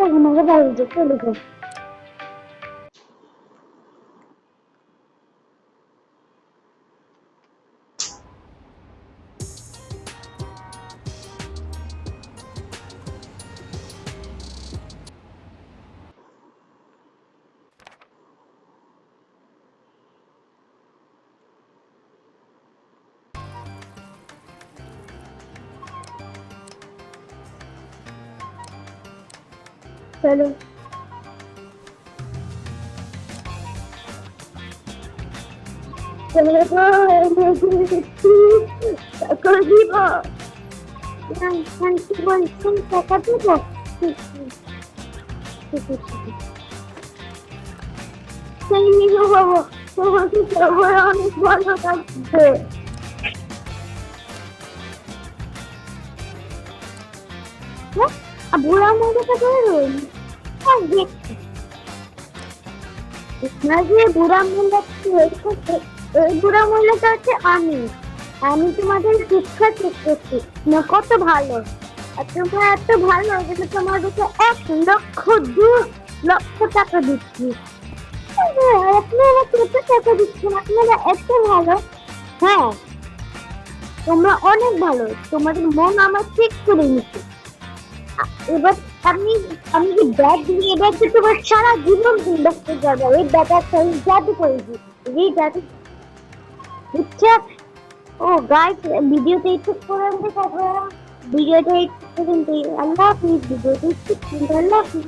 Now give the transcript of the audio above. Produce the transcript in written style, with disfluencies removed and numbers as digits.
আমাকে বাড়িতে চলে যাও। চলো টাকা দিব। কি বলছেন? টাকা দিব? সেই নিব বাবা, তোমাকে সবাই অনেক ভালো থাকবে। বুড়া মহিলাটা বেরোয় দেখছি না যে বুড়া মহিলা ওই বুড়া মহিলাটা হচ্ছে আমি। আমি তোমাদের শিক্ষা শিখতেছি না কত ভালো, আর তোমরা এত ভালো যে তোমাদেরকে 1,02,00,000 টাকা দিচ্ছি। আপনারা কত টাকা দিচ্ছেন? আপনারা এত ভালো। হ্যাঁ, তোমরা অনেক ভালো, তোমাদের মন আমার ঠিক করে নিচ্ছে। এবার আমি আমি যে ব্যাগ দিয়ে এবার তো তোমার সারা জীবন ইনভেস্ট করবো। এই ব্যাপারটা আমি জাদু করে দিই, এই জাদু বুঝছো? ও গাইস, ভিডিওতে একটু করে আমি দেখাবো। ভিডিওটা একটু পর্যন্ত। আল্লাহ হাফিজ। ভিডিওটা একটু আল্লাহ হাফিজ।